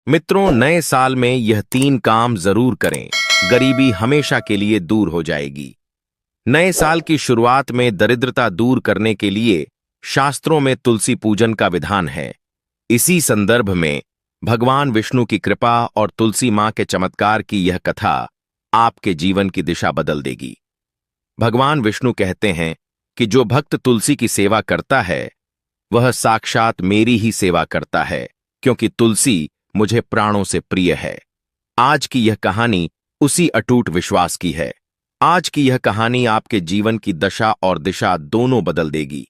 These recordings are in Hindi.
मित्रों, नए साल में यह 3 काम जरूर करें। गरीबी हमेशा के लिए दूर हो जाएगी। नए साल की शुरुआत में दरिद्रता दूर करने के लिए शास्त्रों में तुलसी पूजन का विधान है। इसी संदर्भ में भगवान विष्णु की कृपा और तुलसी मां के चमत्कार की यह कथा आपके जीवन की दिशा बदल देगी। भगवान विष्णु कहते हैं कि जो भक्त तुलसी की सेवा करता है वह साक्षात मेरी ही सेवा करता है, क्योंकि तुलसी मुझे प्राणों से प्रिय है। आज की यह कहानी उसी अटूट विश्वास की है। आज की यह कहानी आपके जीवन की दशा और दिशा दोनों बदल देगी।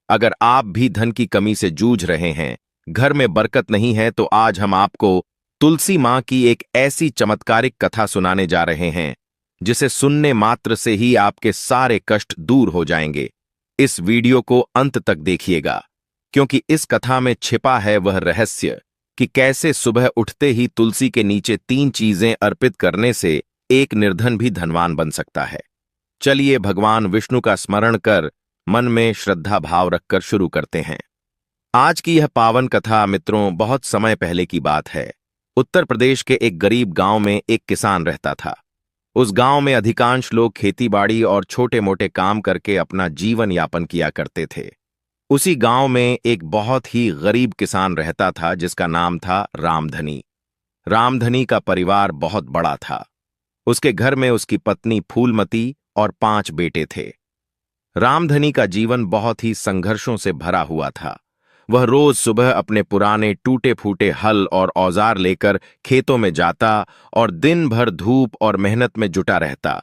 अगर आप भी धन की कमी से जूझ रहे हैं, घर में बरकत नहीं है, तो आज हम आपको तुलसी मां की एक ऐसी चमत्कारिक कथा सुनाने जा रहे हैं जिसे सुनने मात्र से ही आपके सारे कष्ट दूर हो जाएंगे। इस वीडियो को अंत तक देखिएगा, क्योंकि इस कथा में छिपा है वह रहस्य कि कैसे सुबह उठते ही तुलसी के नीचे 3 चीजें अर्पित करने से एक निर्धन भी धनवान बन सकता है। चलिए भगवान विष्णु का स्मरण कर मन में श्रद्धा भाव रखकर शुरू करते हैं। आज की यह पावन कथा मित्रों बहुत समय पहले की बात है। उत्तर प्रदेश के एक गरीब गांव में एक किसान रहता था। उस गांव में अधिकांश लोग खेतीबाड़ी और छोटे मोटे काम करके अपना जीवन यापन किया करते थे। उसी गांव में एक बहुत ही गरीब किसान रहता था जिसका नाम था रामधनी। रामधनी का परिवार बहुत बड़ा था। उसके घर में उसकी पत्नी फूलमती और 5 बेटे थे। रामधनी का जीवन बहुत ही संघर्षों से भरा हुआ था। वह रोज सुबह अपने पुराने टूटे फूटे हल और औजार लेकर खेतों में जाता और दिन भर धूप और मेहनत में जुटा रहता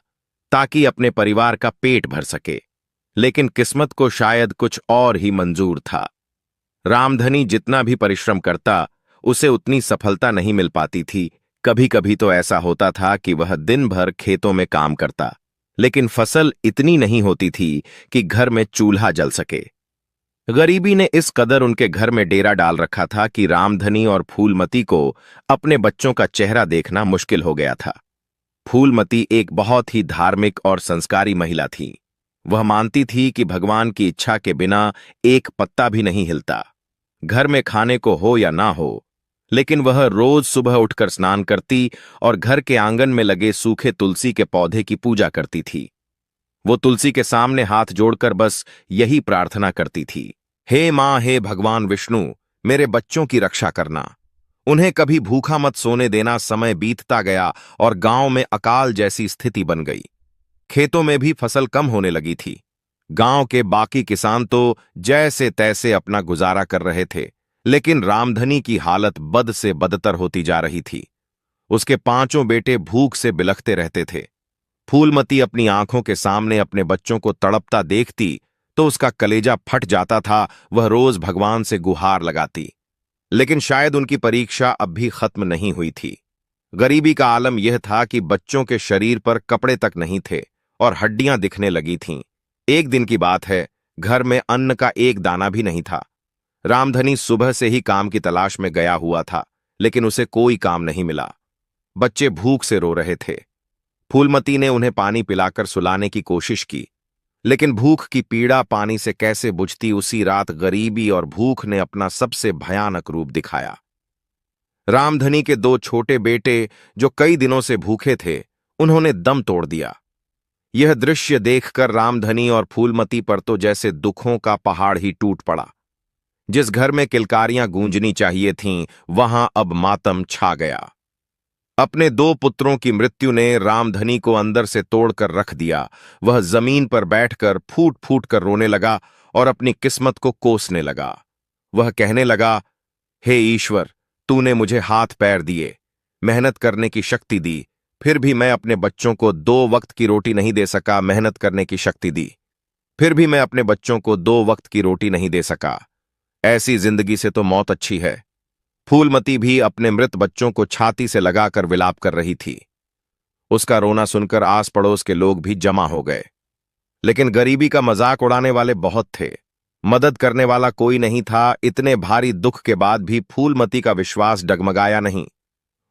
ताकि अपने परिवार का पेट भर सके। लेकिन किस्मत को शायद कुछ और ही मंजूर था। रामधनी जितना भी परिश्रम करता उसे उतनी सफलता नहीं मिल पाती थी। कभी कभी तो ऐसा होता था कि वह दिन भर खेतों में काम करता, लेकिन फसल इतनी नहीं होती थी कि घर में चूल्हा जल सके। गरीबी ने इस कदर उनके घर में डेरा डाल रखा था कि रामधनी और फूलमती को अपने बच्चों का चेहरा देखना मुश्किल हो गया था। फूलमती एक बहुत ही धार्मिक और संस्कारी महिला थी। वह मानती थी कि भगवान की इच्छा के बिना एक पत्ता भी नहीं हिलता, घर में खाने को हो या ना हो। लेकिन वह रोज सुबह उठकर स्नान करती और घर के आंगन में लगे सूखे तुलसी के पौधे की पूजा करती थी। वो तुलसी के सामने हाथ जोड़कर बस यही प्रार्थना करती थी, हे मां, हे भगवान विष्णु, मेरे बच्चों की रक्षा करना, उन्हें कभी भूखा मत सोने देना। समय बीतता गया और गांव में अकाल जैसी स्थिति बन गई। खेतों में भी फसल कम होने लगी थी। गांव के बाकी किसान तो जैसे तैसे अपना गुजारा कर रहे थे, लेकिन रामधनी की हालत बद से बदतर होती जा रही थी। उसके 5 बेटे भूख से बिलखते रहते थे। फूलमती अपनी आंखों के सामने अपने बच्चों को तड़पता देखती तो उसका कलेजा फट जाता था। वह रोज भगवान से गुहार लगाती, लेकिन शायद उनकी परीक्षा अब भी खत्म नहीं हुई थी। गरीबी का आलम यह था कि बच्चों के शरीर पर कपड़े तक नहीं थे और हड्डियां दिखने लगी थीं। एक दिन की बात है, घर में अन्न का एक दाना भी नहीं था। रामधनी सुबह से ही काम की तलाश में गया हुआ था, लेकिन उसे कोई काम नहीं मिला। बच्चे भूख से रो रहे थे। फूलमती ने उन्हें पानी पिलाकर सुलाने की कोशिश की, लेकिन भूख की पीड़ा पानी से कैसे बुझती। उसी रात गरीबी और भूख ने अपना सबसे भयानक रूप दिखाया। रामधनी के 2 छोटे बेटे जो कई दिनों से भूखे थे, उन्होंने दम तोड़ दिया। यह दृश्य देखकर रामधनी और फूलमती पर तो जैसे दुखों का पहाड़ ही टूट पड़ा। जिस घर में किलकारियां गूंजनी चाहिए थीं, वहां अब मातम छा गया। अपने 2 पुत्रों की मृत्यु ने रामधनी को अंदर से तोड़कर रख दिया। वह जमीन पर बैठकर फूट फूट कर रोने लगा और अपनी किस्मत को कोसने लगा। वह कहने लगा, हे ईश्वर, तूने मुझे हाथ पैर दिए, मेहनत करने की शक्ति दी, फिर भी मैं अपने बच्चों को 2 वक्त की रोटी नहीं दे सका। मेहनत करने की शक्ति दी, फिर भी मैं अपने बच्चों को 2 वक्त की रोटी नहीं दे सका। ऐसी जिंदगी से तो मौत अच्छी है। फूलमती भी अपने मृत बच्चों को छाती से लगाकर विलाप कर रही थी। उसका रोना सुनकर आस पड़ोस के लोग भी जमा हो गए, लेकिन गरीबी का मजाक उड़ाने वाले बहुत थे। मदद करने वाला कोई नहीं था। इतने भारी दुख के बाद भी फूलमती का विश्वास डगमगाया नहीं।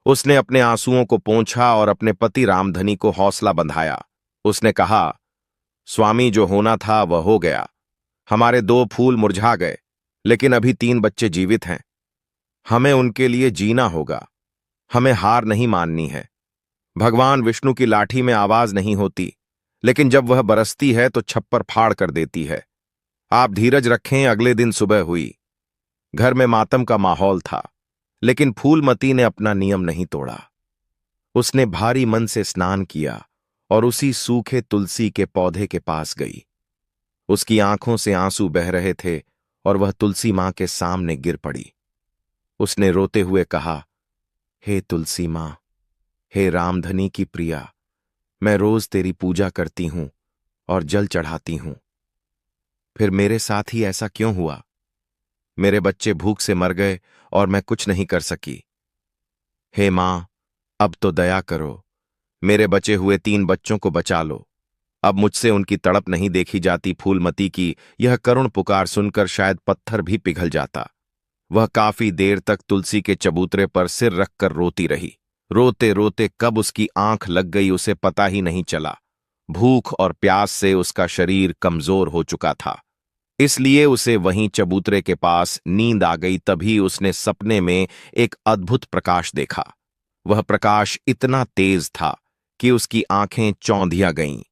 उसने अपने आंसुओं को पोंछा और अपने पति रामधनी को हौसला बंधाया। उसने कहा, स्वामी, जो होना था वह हो गया। हमारे 2 फूल मुरझा गए, लेकिन अभी 3 बच्चे जीवित हैं। हमें उनके लिए जीना होगा। हमें हार नहीं माननी है। भगवान विष्णु की लाठी में आवाज नहीं होती, लेकिन जब वह बरसती है तो छप्पर फाड़ कर देती है। आप धीरज रखें। अगले दिन सुबह हुई। घर में मातम का माहौल था, लेकिन फूलमती ने अपना नियम नहीं तोड़ा। उसने भारी मन से स्नान किया और उसी सूखे तुलसी के पौधे के पास गई। उसकी आंखों से आंसू बह रहे थे और वह तुलसी मां के सामने गिर पड़ी। उसने रोते हुए कहा, हे तुलसी मां, हे रामधनी की प्रिया, मैं रोज तेरी पूजा करती हूं और जल चढ़ाती हूं, फिर मेरे साथ ही ऐसा क्यों हुआ? मेरे बच्चे भूख से मर गए और मैं कुछ नहीं कर सकी। हे मां, अब तो दया करो, मेरे बचे हुए 3 बच्चों को बचा लो। अब मुझसे उनकी तड़प नहीं देखी जाती। फूलमती की यह करुण पुकार सुनकर शायद पत्थर भी पिघल जाता। वह काफी देर तक तुलसी के चबूतरे पर सिर रखकर रोती रही। रोते रोते कब उसकी आंख लग गई उसे पता ही नहीं चला। भूख और प्यास से उसका शरीर कमजोर हो चुका था, इसलिए उसे वहीं चबूतरे के पास नींद आ गई। तभी उसने सपने में एक अद्भुत प्रकाश देखा। वह प्रकाश इतना तेज था कि उसकी आंखें चौंधिया गईं।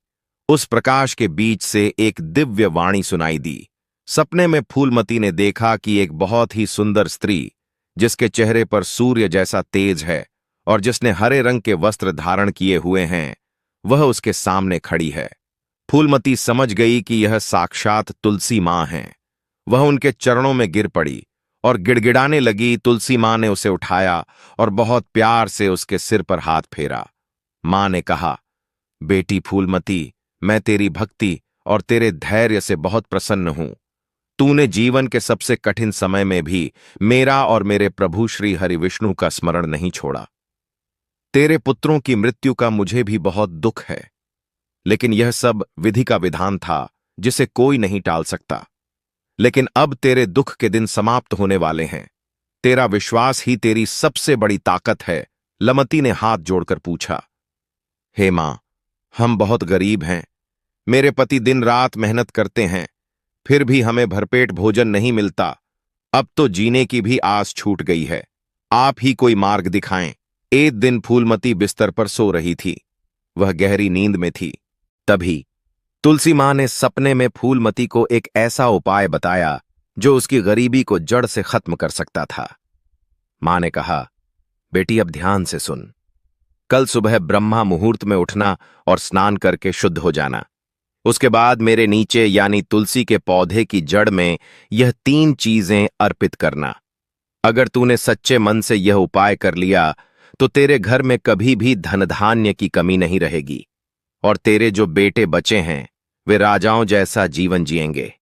उस प्रकाश के बीच से एक दिव्य वाणी सुनाई दी। सपने में फूलमती ने देखा कि एक बहुत ही सुंदर स्त्री, जिसके चेहरे पर सूर्य जैसा तेज है और जिसने हरे रंग के वस्त्र धारण किए हुए हैं, वह उसके सामने खड़ी है। फूलमती समझ गई कि यह साक्षात तुलसी मां हैं। वह उनके चरणों में गिर पड़ी और गिड़गिड़ाने लगी। तुलसी मां ने उसे उठाया और बहुत प्यार से उसके सिर पर हाथ फेरा। मां ने कहा, बेटी फूलमती, मैं तेरी भक्ति और तेरे धैर्य से बहुत प्रसन्न हूं। तूने जीवन के सबसे कठिन समय में भी मेरा और मेरे प्रभु श्री हरि विष्णु का स्मरण नहीं छोड़ा। तेरे पुत्रों की मृत्यु का मुझे भी बहुत दुख है, लेकिन यह सब विधि का विधान था जिसे कोई नहीं टाल सकता। लेकिन अब तेरे दुख के दिन समाप्त होने वाले हैं। तेरा विश्वास ही तेरी सबसे बड़ी ताकत है। लमती ने हाथ जोड़कर पूछा, हे मां, हम बहुत गरीब हैं। मेरे पति दिन रात मेहनत करते हैं, फिर भी हमें भरपेट भोजन नहीं मिलता। अब तो जीने की भी आस छूट गई है। आप ही कोई मार्ग दिखाएं। एक दिन फूलमती बिस्तर पर सो रही थी। वह गहरी नींद में थी। तभी तुलसी मां ने सपने में फूलमती को एक ऐसा उपाय बताया जो उसकी गरीबी को जड़ से खत्म कर सकता था। मां ने कहा, बेटी अब ध्यान से सुन। कल सुबह ब्रह्मा मुहूर्त में उठना और स्नान करके शुद्ध हो जाना। उसके बाद मेरे नीचे यानी तुलसी के पौधे की जड़ में यह 3 चीजें अर्पित करना। अगर तूने सच्चे मन से यह उपाय कर लिया तो तेरे घर में कभी भी धन धान्य की कमी नहीं रहेगी और तेरे जो बेटे बचे हैं वे राजाओं जैसा जीवन जिएंगे।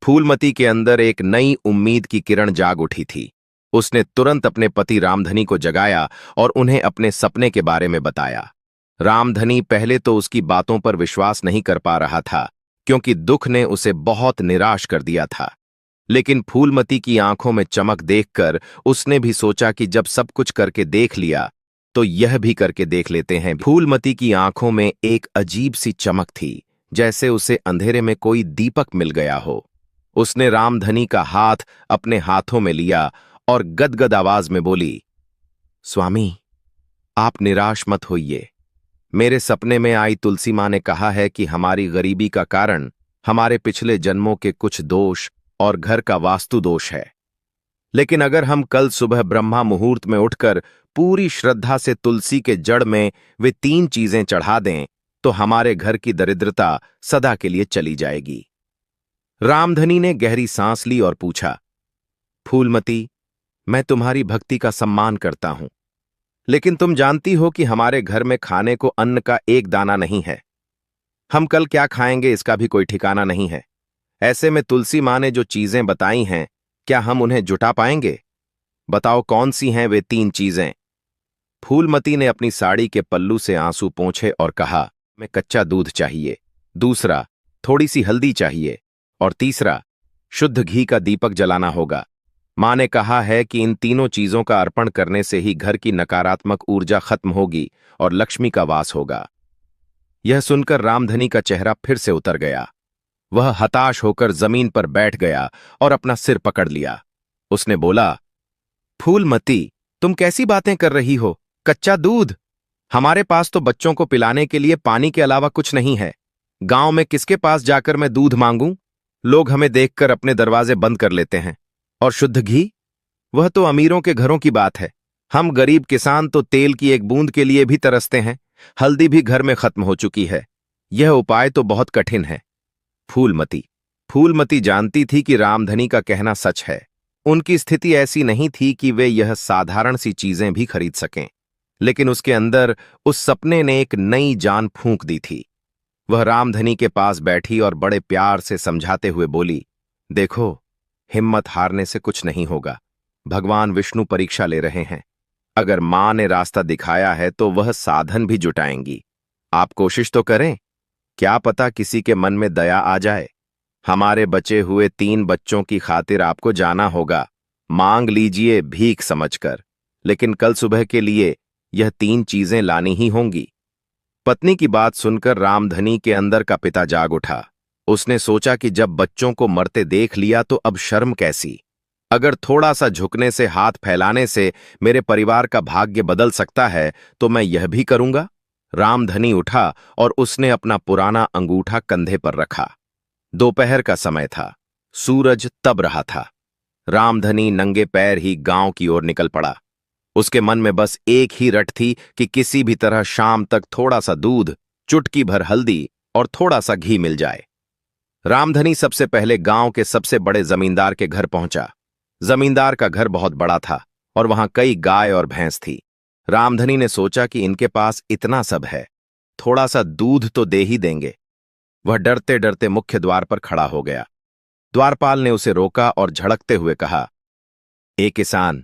फूलमती के अंदर एक नई उम्मीद की किरण जाग उठी थी। उसने तुरंत अपने पति रामधनी को जगाया और उन्हें अपने सपने के बारे में बताया। रामधनी पहले तो उसकी बातों पर विश्वास नहीं कर पा रहा था, क्योंकि दुख ने उसे बहुत निराश कर दिया था। लेकिन फूलमती की आंखों में चमक देखकर उसने भी सोचा कि जब सब कुछ करके देख लिया तो यह भी करके देख लेते हैं। फूलमती की आंखों में एक अजीब सी चमक थी, जैसे उसे अंधेरे में कोई दीपक मिल गया हो। उसने रामधनी का हाथ अपने हाथों में लिया और गदगद आवाज में बोली, स्वामी, आप निराश मत होइए। मेरे सपने में आई तुलसी मां ने कहा है कि हमारी गरीबी का कारण हमारे पिछले जन्मों के कुछ दोष और घर का वास्तु दोष है। लेकिन अगर हम कल सुबह ब्रह्मा मुहूर्त में उठकर पूरी श्रद्धा से तुलसी के जड़ में वे 3 चीजें चढ़ा दें तो हमारे घर की दरिद्रता सदा के लिए चली जाएगी। रामधनी ने गहरी सांस ली और पूछा, फूलमती, मैं तुम्हारी भक्ति का सम्मान करता हूं, लेकिन तुम जानती हो कि हमारे घर में खाने को अन्न का एक दाना नहीं है। हम कल क्या खाएंगे इसका भी कोई ठिकाना नहीं है। ऐसे में तुलसी मां ने जो चीजें बताई हैं, क्या हम उन्हें जुटा पाएंगे? बताओ कौन सी हैं वे 3 चीजें? फूलमती ने अपनी साड़ी के पल्लू से आंसू पोंछे और कहा, मैं कच्चा दूध चाहिए, दूसरा थोड़ी सी हल्दी चाहिए और तीसरा शुद्ध घी का दीपक जलाना होगा। मां ने कहा है कि इन तीनों चीजों का अर्पण करने से ही घर की नकारात्मक ऊर्जा खत्म होगी और लक्ष्मी का वास होगा। यह सुनकर रामधनी का चेहरा फिर से उतर गया। वह हताश होकर जमीन पर बैठ गया और अपना सिर पकड़ लिया। उसने बोला, फूलमती, तुम कैसी बातें कर रही हो? कच्चा दूध? हमारे पास तो बच्चों को पिलाने के लिए पानी के अलावा कुछ नहीं है। गांव में किसके पास जाकर मैं दूध मांगूं? लोग हमें देखकर अपने दरवाजे बंद कर लेते हैं। और शुद्ध घी? वह तो अमीरों के घरों की बात है। हम गरीब किसान तो तेल की एक बूंद के लिए भी तरसते हैं। हल्दी भी घर में खत्म हो चुकी है। यह उपाय तो बहुत कठिन है। फूलमती फूलमती जानती थी कि रामधनी का कहना सच है। उनकी स्थिति ऐसी नहीं थी कि वे यह साधारण सी चीजें भी खरीद सकें, लेकिन उसके अंदर उस सपने ने एक नई जान फूंक दी थी। वह रामधनी के पास बैठी और बड़े प्यार से समझाते हुए बोली, देखो, हिम्मत हारने से कुछ नहीं होगा। भगवान विष्णु परीक्षा ले रहे हैं। अगर मां ने रास्ता दिखाया है तो वह साधन भी जुटाएंगी। आप कोशिश तो करें, क्या पता किसी के मन में दया आ जाए। हमारे बचे हुए 3 बच्चों की खातिर आपको जाना होगा। मांग लीजिए भीख समझकर, लेकिन कल सुबह के लिए यह 3 चीजें लानी ही होंगी। पत्नी की बात सुनकर रामधनी के अंदर का पिता जाग उठा। उसने सोचा कि जब बच्चों को मरते देख लिया तो अब शर्म कैसी। अगर थोड़ा सा झुकने से, हाथ फैलाने से मेरे परिवार का भाग्य बदल सकता है तो मैं यह भी करूंगा। रामधनी उठा और उसने अपना पुराना अंगूठा कंधे पर रखा। दोपहर का समय था। सूरज तब रहा था। रामधनी नंगे पैर ही गांव की ओर निकल पड़ा। उसके मन में बस एक ही रट थी कि किसी भी तरह शाम तक थोड़ा सा दूध, चुटकी भर हल्दी और थोड़ा सा घी मिल जाए। रामधनी सबसे पहले गांव के सबसे बड़े जमींदार के घर पहुंचा। जमींदार का घर बहुत बड़ा था और वहां कई गाय और भैंस थी। रामधनी ने सोचा कि इनके पास इतना सब है, थोड़ा सा दूध तो दे ही देंगे। वह डरते डरते मुख्य द्वार पर खड़ा हो गया। द्वारपाल ने उसे रोका और झड़कते हुए कहा, ए किसान,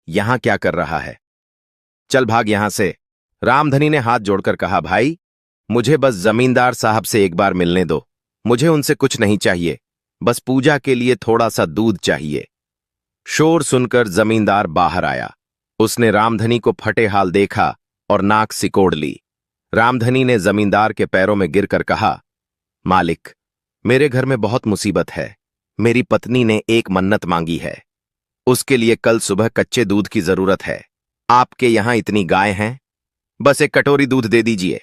यहां क्या कर रहा है? चल भाग यहां से। रामधनी ने हाथ जोड़कर कहा, भाई, मुझे बस जमींदार साहब से एक बार मिलने दो। मुझे उनसे कुछ नहीं चाहिए, बस पूजा के लिए थोड़ा सा दूध चाहिए। शोर सुनकर जमींदार बाहर आया। उसने रामधनी को फटे हाल देखा और नाक सिकोड़ ली। रामधनी ने जमींदार के पैरों में गिरकर कहा, मालिक, मेरे घर में बहुत मुसीबत है। मेरी पत्नी ने एक मन्नत मांगी है। उसके लिए कल सुबह कच्चे दूध की जरूरत है। आपके यहां इतनी गाय हैं, बस एक कटोरी दूध दे दीजिए।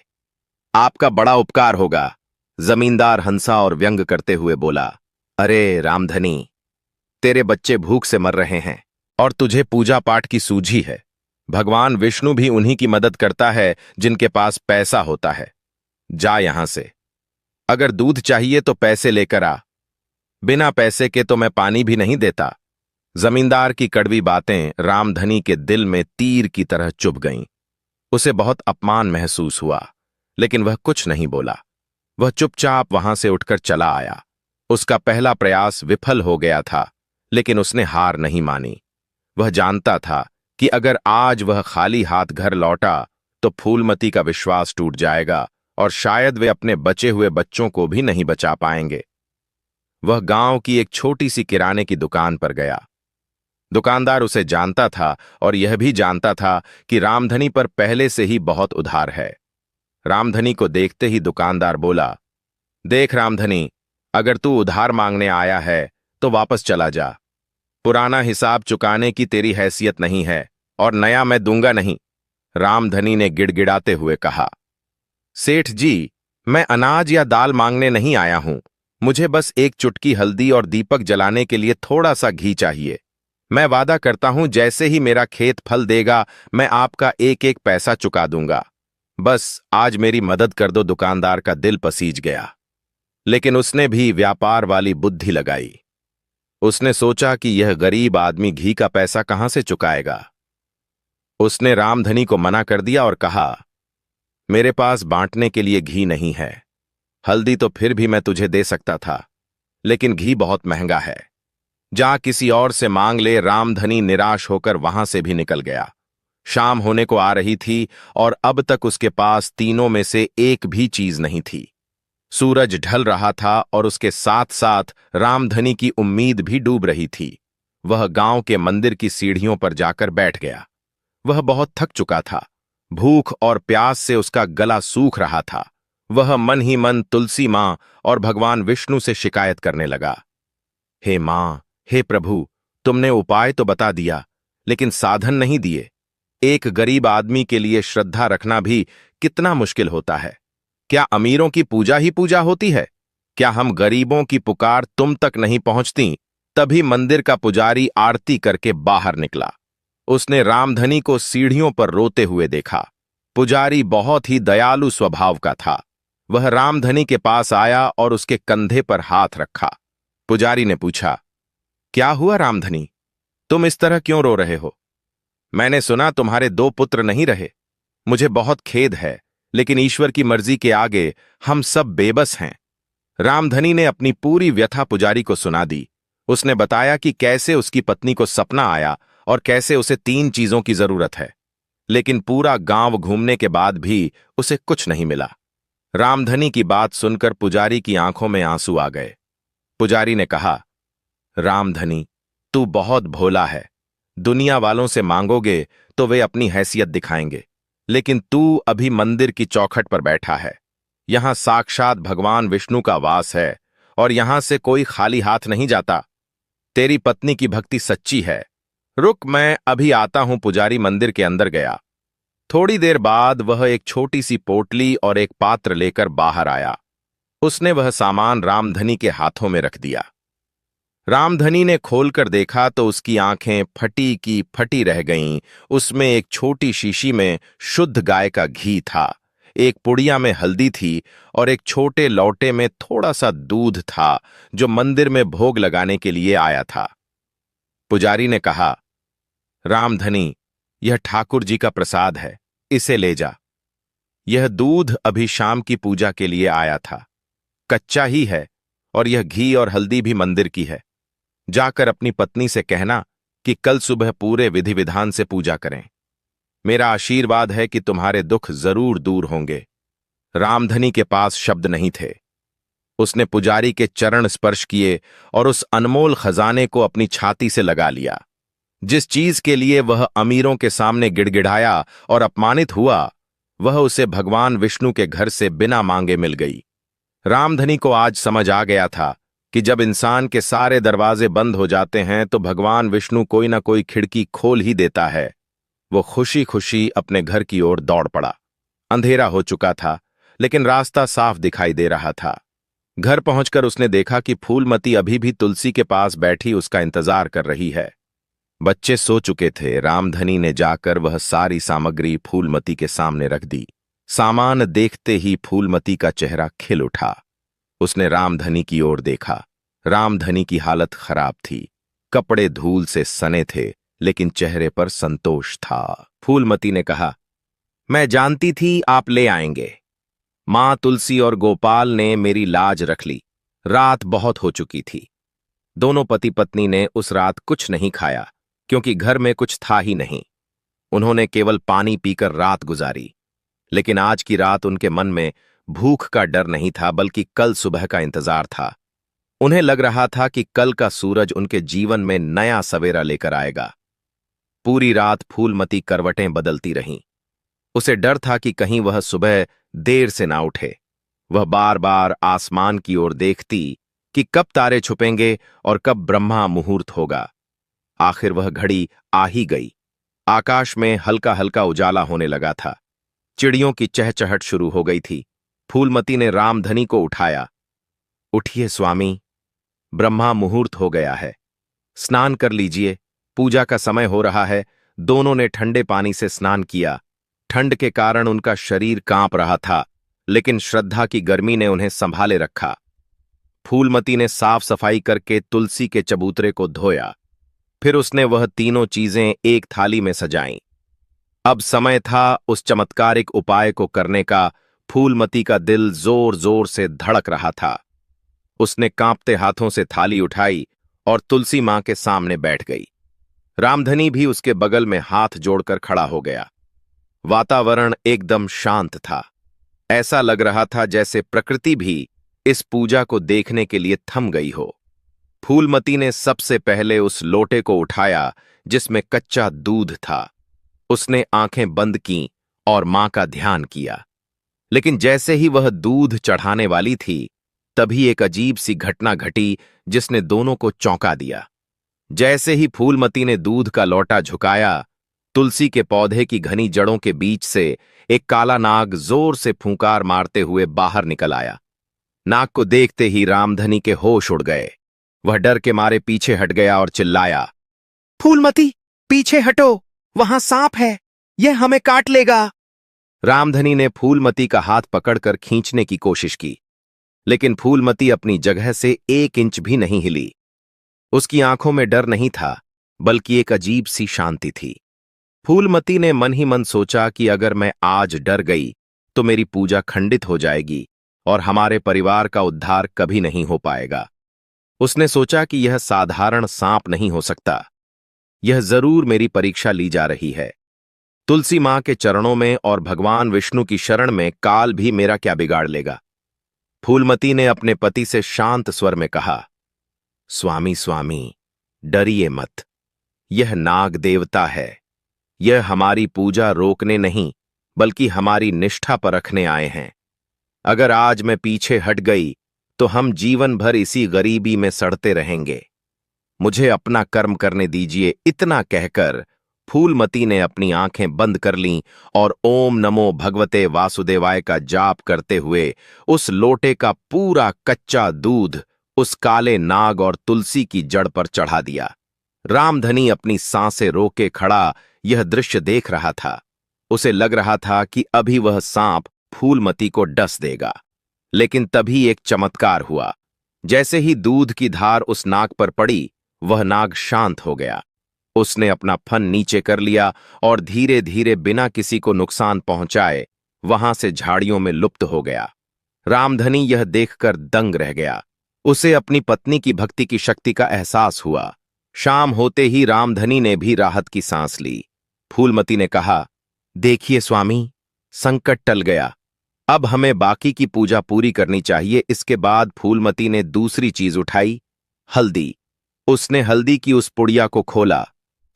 आपका बड़ा उपकार होगा। जमींदार हंसा और व्यंग करते हुए बोला, अरे रामधनी, तेरे बच्चे भूख से मर रहे हैं और तुझे पूजा पाठ की सूझी है। भगवान विष्णु भी उन्हीं की मदद करता है जिनके पास पैसा होता है। जा यहां से। अगर दूध चाहिए तो पैसे लेकर आ। बिना पैसे के तो मैं पानी भी नहीं देता। जमींदार की कड़वी बातें रामधनी के दिल में तीर की तरह चुभ गईं। उसे बहुत अपमान महसूस हुआ, लेकिन वह कुछ नहीं बोला। वह चुपचाप वहां से उठकर चला आया। उसका पहला प्रयास विफल हो गया था, लेकिन उसने हार नहीं मानी। वह जानता था कि अगर आज वह खाली हाथ घर लौटा तो फूलमती का विश्वास टूट जाएगा और शायद वे अपने बचे हुए बच्चों को भी नहीं बचा पाएंगे। वह गांव की एक छोटी सी किराने की दुकान पर गया। दुकानदार उसे जानता था और यह भी जानता था कि रामधनी पर पहले से ही बहुत उधार है। रामधनी को देखते ही दुकानदार बोला, देख रामधनी, अगर तू उधार मांगने आया है तो वापस चला जा। पुराना हिसाब चुकाने की तेरी हैसियत नहीं है और नया मैं दूंगा नहीं। रामधनी ने गिड़गिड़ाते हुए कहा, सेठ जी, मैं अनाज या दाल मांगने नहीं आया हूं। मुझे बस एक चुटकी हल्दी और दीपक जलाने के लिए थोड़ा सा घी चाहिए। मैं वादा करता हूं, जैसे ही मेरा खेत फल देगा मैं आपका एक एक पैसा चुका दूंगा। बस आज मेरी मदद कर दो। दुकानदार का दिल पसीज गया, लेकिन उसने भी व्यापार वाली बुद्धि लगाई। उसने सोचा कि यह गरीब आदमी घी का पैसा कहां से चुकाएगा। उसने रामधनी को मना कर दिया और कहा, मेरे पास बांटने के लिए घी नहीं है। हल्दी तो फिर भी मैं तुझे दे सकता था, लेकिन घी बहुत महंगा है। जा किसी और से मांग ले। रामधनी निराश होकर वहां से भी निकल गया। शाम होने को आ रही थी और अब तक उसके पास तीनों में से एक भी चीज नहीं थी। सूरज ढल रहा था और उसके साथ साथ रामधनी की उम्मीद भी डूब रही थी। वह गांव के मंदिर की सीढ़ियों पर जाकर बैठ गया। वह बहुत थक चुका था। भूख और प्यास से उसका गला सूख रहा था। वह मन ही मन तुलसी मां और भगवान विष्णु से शिकायत करने लगा, हे मां, हे प्रभु, तुमने उपाय तो बता दिया, लेकिन साधन नहीं दिए। एक गरीब आदमी के लिए श्रद्धा रखना भी कितना मुश्किल होता है। क्या अमीरों की पूजा ही पूजा होती है? क्या हम गरीबों की पुकार तुम तक नहीं पहुंचती? तभी मंदिर का पुजारी आरती करके बाहर निकला। उसने रामधनी को सीढ़ियों पर रोते हुए देखा। पुजारी बहुत ही दयालु स्वभाव का था। वह रामधनी के पास आया और उसके कंधे पर हाथ रखा। पुजारी ने पूछा, क्या हुआ रामधनी? तुम इस तरह क्यों रो रहे हो? मैंने सुना तुम्हारे 2 पुत्र नहीं रहे। मुझे बहुत खेद है, लेकिन ईश्वर की मर्जी के आगे हम सब बेबस हैं। रामधनी ने अपनी पूरी व्यथा पुजारी को सुना दी। उसने बताया कि कैसे उसकी पत्नी को सपना आया और कैसे उसे 3 चीजों की जरूरत है, लेकिन पूरा गांव घूमने के बाद भी उसे कुछ नहीं मिला। रामधनी की बात सुनकर पुजारी की आंखों में आंसू आ गए। पुजारी ने कहा, रामधनी, तू बहुत भोला है। दुनिया वालों से मांगोगे तो वे अपनी हैसियत दिखाएंगे, लेकिन तू अभी मंदिर की चौखट पर बैठा है। यहां साक्षात भगवान विष्णु का वास है और यहां से कोई खाली हाथ नहीं जाता। तेरी पत्नी की भक्ति सच्ची है। रुक, मैं अभी आता हूं। पुजारी मंदिर के अंदर गया। थोड़ी देर बाद वह एक छोटी सी पोटली और एक पात्र लेकर बाहर आया। उसने वह सामान रामधनी के हाथों में रख दिया। रामधनी ने खोलकर देखा तो उसकी आंखें फटी की फटी रह गईं। उसमें एक छोटी शीशी में शुद्ध गाय का घी था, एक पुड़िया में हल्दी थी और एक छोटे लौटे में थोड़ा सा दूध था, जो मंदिर में भोग लगाने के लिए आया था। पुजारी ने कहा, रामधनी, यह ठाकुर जी का प्रसाद है, इसे ले जा। यह दूध अभी शाम की पूजा के लिए आया था, कच्चा ही है, और यह घी और हल्दी भी मंदिर की है। जाकर अपनी पत्नी से कहना कि कल सुबह पूरे विधि विधान से पूजा करें। मेरा आशीर्वाद है कि तुम्हारे दुख जरूर दूर होंगे। रामधनी के पास शब्द नहीं थे। उसने पुजारी के चरण स्पर्श किए और उस अनमोल खजाने को अपनी छाती से लगा लिया। जिस चीज के लिए वह अमीरों के सामने गिड़गिड़ाया और अपमानित हुआ, वह उसे भगवान विष्णु के घर से बिना मांगे मिल गई। रामधनी को आज समझ आ गया था कि जब इंसान के सारे दरवाजे बंद हो जाते हैं तो भगवान विष्णु कोई ना कोई खिड़की खोल ही देता है। वो खुशी खुशी अपने घर की ओर दौड़ पड़ा। अंधेरा हो चुका था, लेकिन रास्ता साफ दिखाई दे रहा था। घर पहुंचकर उसने देखा कि फूलमती अभी भी तुलसी के पास बैठी उसका इंतजार कर रही है। बच्चे सो चुके थे। रामधनी ने जाकर वह सारी सामग्री फूलमती के सामने रख दी। सामान देखते ही फूलमती का चेहरा खिल उठा। उसने रामधनी की ओर देखा। रामधनी की हालत खराब थी। कपड़े धूल से सने थे, लेकिन चेहरे पर संतोष था। फूलमती ने कहा, मैं जानती थी आप ले आएंगे। मां तुलसी और गोपाल ने मेरी लाज रख ली। रात बहुत हो चुकी थी। दोनों पति पत्नी ने उस रात कुछ नहीं खाया, क्योंकि घर में कुछ था ही नहीं। उन्होंने केवल पानी पीकर रात गुजारी। लेकिन आज की रात उनके मन में भूख का डर नहीं था, बल्कि कल सुबह का इंतजार था। उन्हें लग रहा था कि कल का सूरज उनके जीवन में नया सवेरा लेकर आएगा। पूरी रात फूलमती करवटें बदलती रहीं। उसे डर था कि कहीं वह सुबह देर से ना उठे। वह बार बार आसमान की ओर देखती कि कब तारे छुपेंगे और कब ब्रह्मा मुहूर्त होगा। आखिर वह घड़ी आ ही गई। आकाश में हल्का हल्का उजाला होने लगा था। चिड़ियों की चहचहट शुरू हो गई थी। फूलमती ने रामधनी को उठाया। उठिए स्वामी, ब्रह्मा मुहूर्त हो गया है। स्नान कर लीजिए, पूजा का समय हो रहा है। दोनों ने ठंडे पानी से स्नान किया। ठंड के कारण उनका शरीर कांप रहा था, लेकिन श्रद्धा की गर्मी ने उन्हें संभाले रखा। फूलमती ने साफ सफाई करके तुलसी के चबूतरे को धोया। फिर उसने वह तीनों चीजें एक थाली में सजाईं। अब समय था उस चमत्कारिक उपाय को करने का। फूलमती का दिल जोर जोर से धड़क रहा था। उसने कांपते हाथों से थाली उठाई और तुलसी मां के सामने बैठ गई। रामधनी भी उसके बगल में हाथ जोड़कर खड़ा हो गया। वातावरण एकदम शांत था। ऐसा लग रहा था जैसे प्रकृति भी इस पूजा को देखने के लिए थम गई हो। फूलमती ने सबसे पहले उस लोटे को उठाया जिसमें कच्चा दूध था। उसने आंखें बंद कीं और मां का ध्यान किया। लेकिन जैसे ही वह दूध चढ़ाने वाली थी, तभी एक अजीब सी घटना घटी जिसने दोनों को चौंका दिया। जैसे ही फूलमती ने दूध का लोटा झुकाया, तुलसी के पौधे की घनी जड़ों के बीच से एक काला नाग जोर से फूंकार मारते हुए बाहर निकल आया। नाग को देखते ही रामधनी के होश उड़ गए। वह डर के मारे पीछे हट गया और चिल्लाया, फूलमती, पीछे हटो, वहां सांप है, यह हमें काट लेगा। रामधनी ने फूलमती का हाथ पकड़कर खींचने की कोशिश की, लेकिन फूलमती अपनी जगह से 1 इंच भी नहीं हिली। उसकी आंखों में डर नहीं था, बल्कि एक अजीब सी शांति थी। फूलमती ने मन ही मन सोचा कि अगर मैं आज डर गई तो मेरी पूजा खंडित हो जाएगी और हमारे परिवार का उद्धार कभी नहीं हो पाएगा। उसने सोचा कि यह साधारण सांप नहीं हो सकता, यह जरूर मेरी परीक्षा ली जा रही है। तुलसी मां के चरणों में और भगवान विष्णु की शरण में काल भी मेरा क्या बिगाड़ लेगा। फूलमती ने अपने पति से शांत स्वर में कहा, स्वामी स्वामी, डरिए मत, यह नाग देवता है। यह हमारी पूजा रोकने नहीं, बल्कि हमारी निष्ठा परखने आए हैं। अगर आज मैं पीछे हट गई तो हम जीवन भर इसी गरीबी में सड़ते रहेंगे। मुझे अपना कर्म करने दीजिए। इतना कहकर फूलमती ने अपनी आंखें बंद कर लीं और ओम नमो भगवते वासुदेवाय का जाप करते हुए उस लोटे का पूरा कच्चा दूध उस काले नाग और तुलसी की जड़ पर चढ़ा दिया। रामधनी अपनी सांसें रोके खड़ा यह दृश्य देख रहा था। उसे लग रहा था कि अभी वह सांप फूलमती को डस देगा, लेकिन तभी एक चमत्कार हुआ। जैसे ही दूध की धार उस नाग पर पड़ी, वह नाग शांत हो गया। उसने अपना फन नीचे कर लिया और धीरे धीरे बिना किसी को नुकसान पहुंचाए वहां से झाड़ियों में लुप्त हो गया। रामधनी यह देखकर दंग रह गया। उसे अपनी पत्नी की भक्ति की शक्ति का एहसास हुआ। शाम होते ही रामधनी ने भी राहत की सांस ली। फूलमती ने कहा, देखिए स्वामी, संकट टल गया। अब हमें बाकी की पूजा पूरी करनी चाहिए। इसके बाद फूलमती ने दूसरी चीज उठाई, हल्दी। उसने हल्दी की उस पुड़िया को खोला।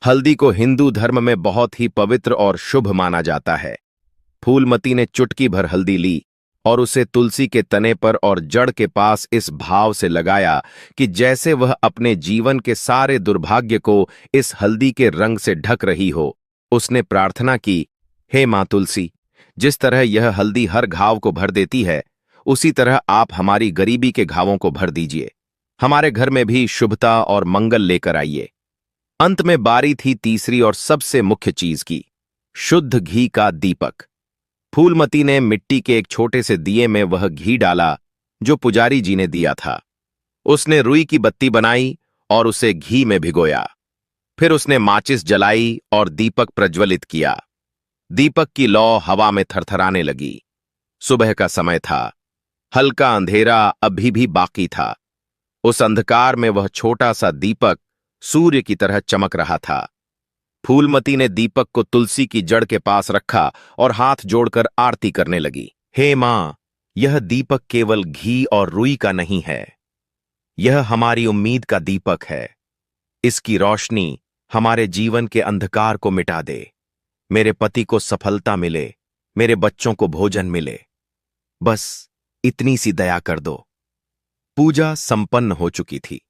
हल्दी को हिंदू धर्म में बहुत ही पवित्र और शुभ माना जाता है। फूलमती ने चुटकी भर हल्दी ली और उसे तुलसी के तने पर और जड़ के पास इस भाव से लगाया कि जैसे वह अपने जीवन के सारे दुर्भाग्य को इस हल्दी के रंग से ढक रही हो। उसने प्रार्थना की, हे मां तुलसी, जिस तरह यह हल्दी हर घाव को भर देती है, उसी तरह आप हमारी गरीबी के घावों को भर दीजिए। हमारे घर में भी शुभता और मंगल लेकर आइए। अंत में बारी थी तीसरी और सबसे मुख्य चीज की, शुद्ध घी का दीपक। फूलमती ने मिट्टी के एक छोटे से दिए में वह घी डाला जो पुजारी जी ने दिया था। उसने रुई की बत्ती बनाई और उसे घी में भिगोया। फिर उसने माचिस जलाई और दीपक प्रज्वलित किया। दीपक की लौ हवा में थरथराने लगी। सुबह का समय था। हल्का अंधेरा अभी भी बाकी था। उस अंधकार में वह छोटा सा दीपक सूर्य की तरह चमक रहा था। फूलमती ने दीपक को तुलसी की जड़ के पास रखा और हाथ जोड़कर आरती करने लगी। हे मां, यह दीपक केवल घी और रुई का नहीं है, यह हमारी उम्मीद का दीपक है। इसकी रोशनी हमारे जीवन के अंधकार को मिटा दे। मेरे पति को सफलता मिले, मेरे बच्चों को भोजन मिले, बस इतनी सी दया कर दो। पूजा संपन्न हो चुकी थी।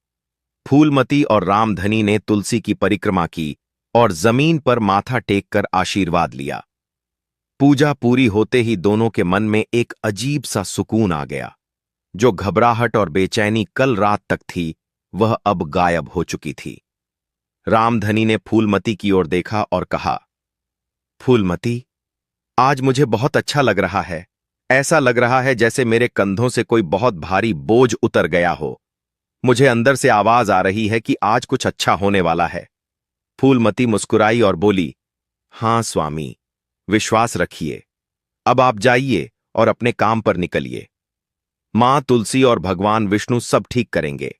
फूलमती और रामधनी ने तुलसी की परिक्रमा की और जमीन पर माथा टेककर आशीर्वाद लिया। पूजा पूरी होते ही दोनों के मन में एक अजीब सा सुकून आ गया। जो घबराहट और बेचैनी कल रात तक थी, वह अब गायब हो चुकी थी। रामधनी ने फूलमती की ओर देखा और कहा, फूलमती, आज मुझे बहुत अच्छा लग रहा है। ऐसा लग रहा है जैसे मेरे कंधों से कोई बहुत भारी बोझ उतर गया हो। मुझे अंदर से आवाज आ रही है कि आज कुछ अच्छा होने वाला है। फूलमती मुस्कुराई और बोली, हां स्वामी, विश्वास रखिए। अब आप जाइए और अपने काम पर निकलिए। मां तुलसी और भगवान विष्णु सब ठीक करेंगे।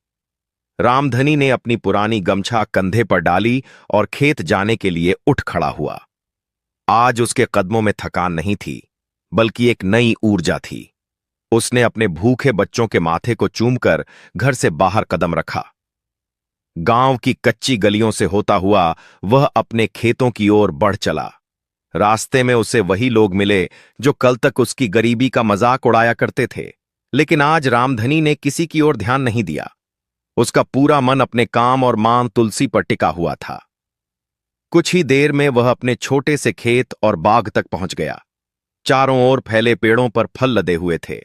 रामधनी ने अपनी पुरानी गमछा कंधे पर डाली और खेत जाने के लिए उठ खड़ा हुआ। आज उसके कदमों में थकान नहीं थी, बल्कि एक नई ऊर्जा थी। उसने अपने भूखे बच्चों के माथे को चूमकर घर से बाहर कदम रखा। गांव की कच्ची गलियों से होता हुआ वह अपने खेतों की ओर बढ़ चला। रास्ते में उसे वही लोग मिले जो कल तक उसकी गरीबी का मजाक उड़ाया करते थे, लेकिन आज रामधनी ने किसी की ओर ध्यान नहीं दिया। उसका पूरा मन अपने काम और मां तुलसी पर टिका हुआ था। कुछ ही देर में वह अपने छोटे से खेत और बाग तक पहुंच गया। चारों ओर फैले पेड़ों पर फल लदे हुए थे।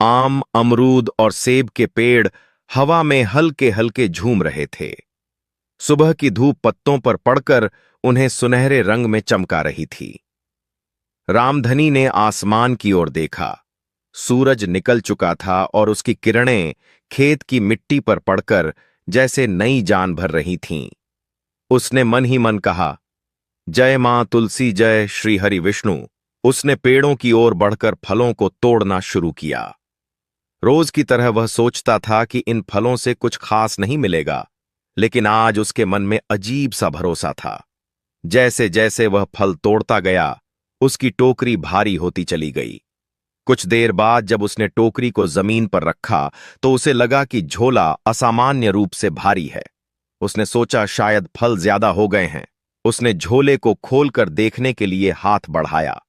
आम, अमरूद और सेब के पेड़ हवा में हल्के हल्के झूम रहे थे। सुबह की धूप पत्तों पर पड़कर उन्हें सुनहरे रंग में चमका रही थी। रामधनी ने आसमान की ओर देखा। सूरज निकल चुका था और उसकी किरणें खेत की मिट्टी पर पड़कर जैसे नई जान भर रही थीं। उसने मन ही मन कहा, जय मां तुलसी, जय श्री हरि विष्णु। उसने पेड़ों की ओर बढ़कर फलों को तोड़ना शुरू किया। रोज की तरह वह सोचता था कि इन फलों से कुछ खास नहीं मिलेगा, लेकिन आज उसके मन में अजीब सा भरोसा था। जैसे जैसे वह फल तोड़ता गया, उसकी टोकरी भारी होती चली गई। कुछ देर बाद जब उसने टोकरी को जमीन पर रखा तो उसे लगा कि झोला असामान्य रूप से भारी है। उसने सोचा शायद फल ज्यादा हो गए हैं। उसने झोले को खोलकर देखने के लिए हाथ बढ़ाया।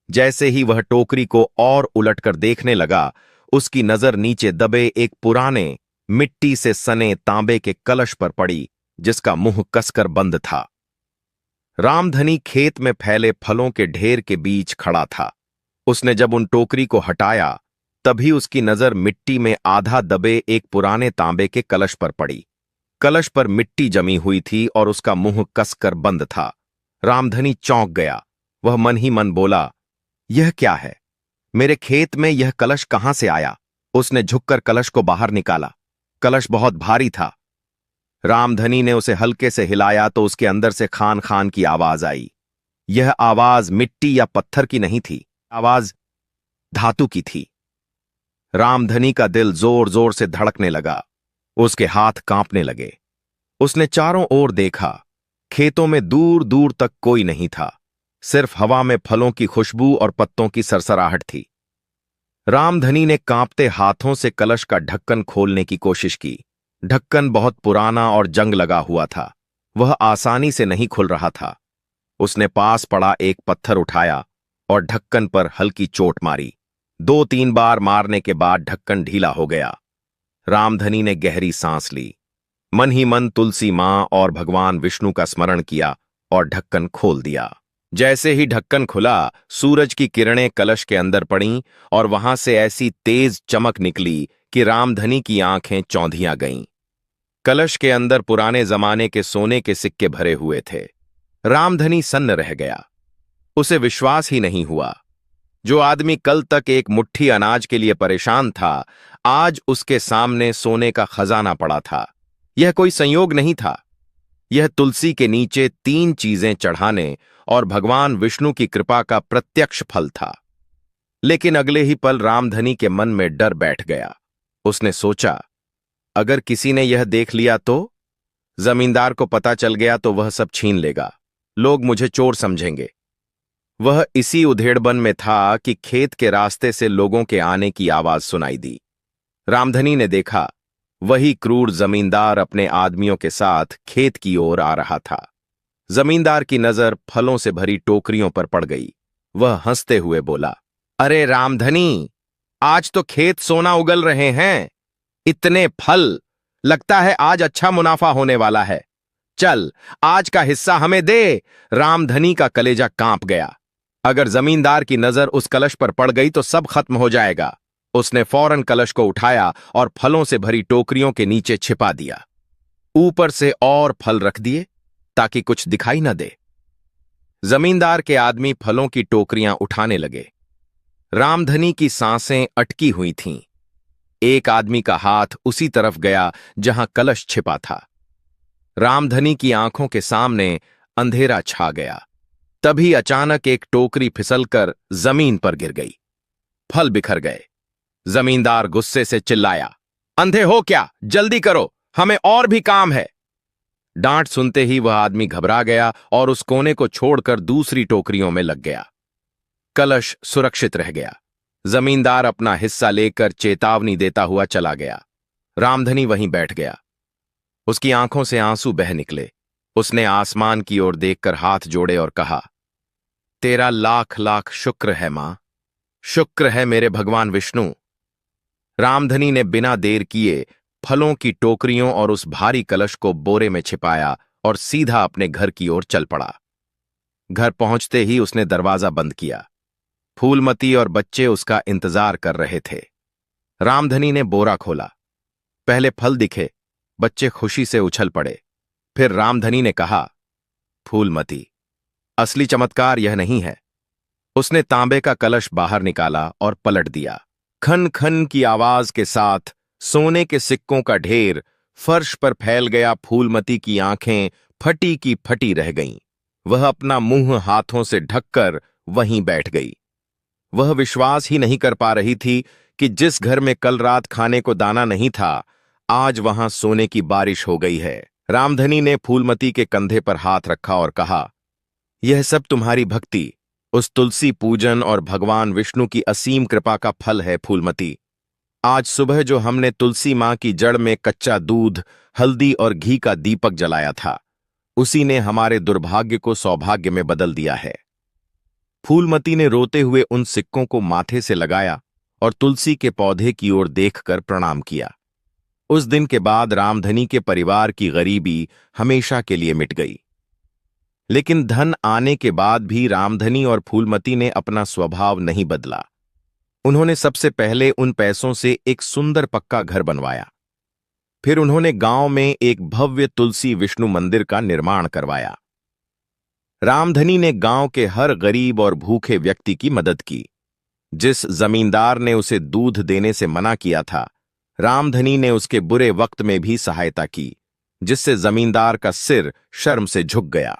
जैसे ही वह टोकरी को और उलटकर देखने लगा, उसकी नजर नीचे दबे एक पुराने मिट्टी से सने तांबे के कलश पर पड़ी, जिसका मुंह कसकर बंद था। रामधनी खेत में फैले फलों के ढेर के बीच खड़ा था। उसने जब उन टोकरी को हटाया, तभी उसकी नजर मिट्टी में आधा दबे एक पुराने तांबे के कलश पर पड़ी। कलश पर मिट्टी जमी हुई थी और उसका मुंह कसकर बंद था। रामधनी चौंक गया। वह मन ही मन बोला, यह क्या है? मेरे खेत में यह कलश कहां से आया? उसने झुककर कलश को बाहर निकाला। कलश बहुत भारी था। रामधनी ने उसे हल्के से हिलाया तो उसके अंदर से खान खान की आवाज आई। यह आवाज मिट्टी या पत्थर की नहीं थी, आवाज धातु की थी। रामधनी का दिल जोर जोर से धड़कने लगा। उसके हाथ कांपने लगे। उसने चारों ओर देखा। खेतों में दूर दूर तक कोई नहीं था। सिर्फ हवा में फलों की खुशबू और पत्तों की सरसराहट थी। रामधनी ने कांपते हाथों से कलश का ढक्कन खोलने की कोशिश की। ढक्कन बहुत पुराना और जंग लगा हुआ था। वह आसानी से नहीं खुल रहा था। उसने पास पड़ा एक पत्थर उठाया और ढक्कन पर हल्की चोट मारी। 2-3 बार मारने के बाद ढक्कन ढीला हो गया। रामधनी ने गहरी सांस ली। मन ही मन तुलसी मां और भगवान विष्णु का स्मरण किया और ढक्कन खोल दिया। जैसे ही ढक्कन खुला, सूरज की किरणें कलश के अंदर पड़ीं और वहां से ऐसी तेज चमक निकली कि रामधनी की आंखें चौंधियां गईं। कलश के अंदर पुराने जमाने के सोने के सिक्के भरे हुए थे। रामधनी सन्न रह गया। उसे विश्वास ही नहीं हुआ। जो आदमी कल तक एक मुट्ठी अनाज के लिए परेशान था, आज उसके सामने सोने का खजाना पड़ा था। यह कोई संयोग नहीं था। यह तुलसी के नीचे 3 चीजें चढ़ाने और भगवान विष्णु की कृपा का प्रत्यक्ष फल था। लेकिन अगले ही पल रामधनी के मन में डर बैठ गया। उसने सोचा, अगर किसी ने यह देख लिया तो? जमींदार को पता चल गया तो वह सब छीन लेगा। लोग मुझे चोर समझेंगे। वह इसी उधेड़बन में था कि खेत के रास्ते से लोगों के आने की आवाज सुनाई दी। रामधनी ने देखा, वही क्रूर जमींदार अपने आदमियों के साथ खेत की ओर आ रहा था। जमींदार की नजर फलों से भरी टोकरियों पर पड़ गई। वह हंसते हुए बोला, अरे रामधनी, आज तो खेत सोना उगल रहे हैं। इतने फल, लगता है आज अच्छा मुनाफा होने वाला है। चल, आज का हिस्सा हमें दे। रामधनी का कलेजा कांप गया। अगर जमींदार की नजर उस कलश पर पड़ गई तो सब खत्म हो जाएगा। उसने फौरन कलश को उठाया और फलों से भरी टोकरियों के नीचे छिपा दिया। ऊपर से और फल रख दिए ताकि कुछ दिखाई न दे। जमींदार के आदमी फलों की टोकरियां उठाने लगे। रामधनी की सांसें अटकी हुई थीं। एक आदमी का हाथ उसी तरफ गया जहां कलश छिपा था। रामधनी की आंखों के सामने अंधेरा छा गया। तभी अचानक एक टोकरी फिसलकर जमीन पर गिर गई। फल बिखर गए। जमींदार गुस्से से चिल्लाया, अंधे हो क्या? जल्दी करो, हमें और भी काम है। डांट सुनते ही वह आदमी घबरा गया और उस कोने को छोड़कर दूसरी टोकरियों में लग गया। कलश सुरक्षित रह गया। जमींदार अपना हिस्सा लेकर चेतावनी देता हुआ चला गया। रामधनी वहीं बैठ गया। उसकी आंखों से आंसू बह निकले। उसने आसमान की ओर देखकर हाथ जोड़े और कहा, तेरा लाख लाख शुक्र है मां, शुक्र है मेरे भगवान विष्णु। रामधनी ने बिना देर किए फलों की टोकरियों और उस भारी कलश को बोरे में छिपाया और सीधा अपने घर की ओर चल पड़ा। घर पहुंचते ही उसने दरवाजा बंद किया। फूलमती और बच्चे उसका इंतजार कर रहे थे। रामधनी ने बोरा खोला। पहले फल दिखे, बच्चे खुशी से उछल पड़े। फिर रामधनी ने कहा, फूलमती, असली चमत्कार यह नहीं है। उसने तांबे का कलश बाहर निकाला और पलट दिया। खन खन की आवाज के साथ सोने के सिक्कों का ढेर फर्श पर फैल गया। फूलमती की आंखें फटी की फटी रह गईं। वह अपना मुंह हाथों से ढककर वहीं बैठ गई। वह विश्वास ही नहीं कर पा रही थी कि जिस घर में कल रात खाने को दाना नहीं था, आज वहां सोने की बारिश हो गई है। रामधनी ने फूलमती के कंधे पर हाथ रखा और कहा, यह सब तुम्हारी भक्ति, उस तुलसी पूजन और भगवान विष्णु की असीम कृपा का फल है। फूलमती, आज सुबह जो हमने तुलसी मां की जड़ में कच्चा दूध, हल्दी और घी का दीपक जलाया था, उसी ने हमारे दुर्भाग्य को सौभाग्य में बदल दिया है। फूलमती ने रोते हुए उन सिक्कों को माथे से लगाया और तुलसी के पौधे की ओर देखकर प्रणाम किया। उस दिन के बाद रामधनी के परिवार की गरीबी हमेशा के लिए मिट गई। लेकिन धन आने के बाद भी रामधनी और फूलमती ने अपना स्वभाव नहीं बदला। उन्होंने सबसे पहले उन पैसों से एक सुंदर पक्का घर बनवाया। फिर उन्होंने गांव में एक भव्य तुलसी विष्णु मंदिर का निर्माण करवाया। रामधनी ने गांव के हर गरीब और भूखे व्यक्ति की मदद की। जिस जमींदार ने उसे दूध देने से मना किया था, रामधनी ने उसके बुरे वक्त में भी सहायता की, जिससे जमींदार का सिर शर्म से झुक गया।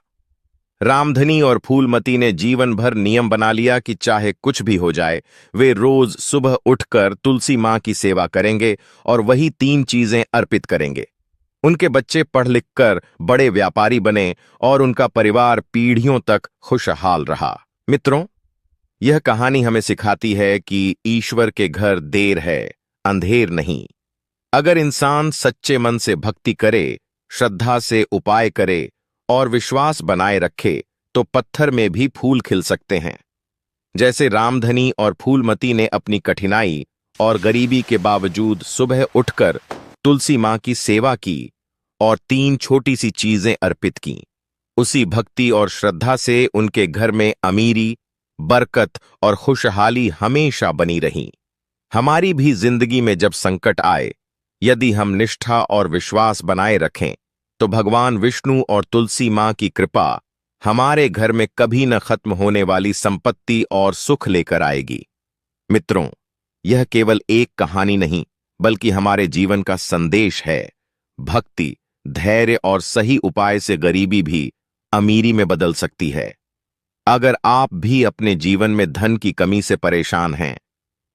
रामधनी और फूलमती ने जीवन भर नियम बना लिया कि चाहे कुछ भी हो जाए, वे रोज सुबह उठकर तुलसी मां की सेवा करेंगे और वही 3 चीजें अर्पित करेंगे। उनके बच्चे पढ़ लिख कर बड़े व्यापारी बने और उनका परिवार पीढ़ियों तक खुशहाल रहा। मित्रों, यह कहानी हमें सिखाती है कि ईश्वर के घर देर है, अंधेर नहीं। अगर इंसान सच्चे मन से भक्ति करे, श्रद्धा से उपाय करे और विश्वास बनाए रखे, तो पत्थर में भी फूल खिल सकते हैं। जैसे रामधनी और फूलमती ने अपनी कठिनाई और गरीबी के बावजूद सुबह उठकर तुलसी मां की सेवा की और 3 छोटी सी चीजें अर्पित की, उसी भक्ति और श्रद्धा से उनके घर में अमीरी, बरकत और खुशहाली हमेशा बनी रही। हमारी भी जिंदगी में जब संकट आए, यदि हम निष्ठा और विश्वास बनाए रखें, तो भगवान विष्णु और तुलसी मां की कृपा हमारे घर में कभी न खत्म होने वाली संपत्ति और सुख लेकर आएगी। मित्रों, यह केवल एक कहानी नहीं, बल्कि हमारे जीवन का संदेश है। भक्ति, धैर्य और सही उपाय से गरीबी भी अमीरी में बदल सकती है। अगर आप भी अपने जीवन में धन की कमी से परेशान हैं,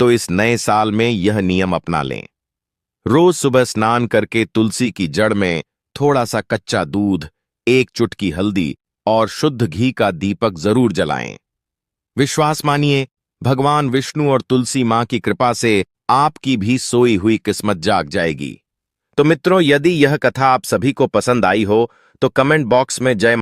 तो इस नए साल में यह नियम अपना लें। रोज सुबह स्नान करके तुलसी की जड़ में थोड़ा सा कच्चा दूध, 1 चुटकी हल्दी और शुद्ध घी का दीपक जरूर जलाएं। विश्वास मानिए, भगवान विष्णु और तुलसी मां की कृपा से आपकी भी सोई हुई किस्मत जाग जाएगी। तो मित्रों, यदि यह कथा आप सभी को पसंद आई हो, तो कमेंट बॉक्स में जय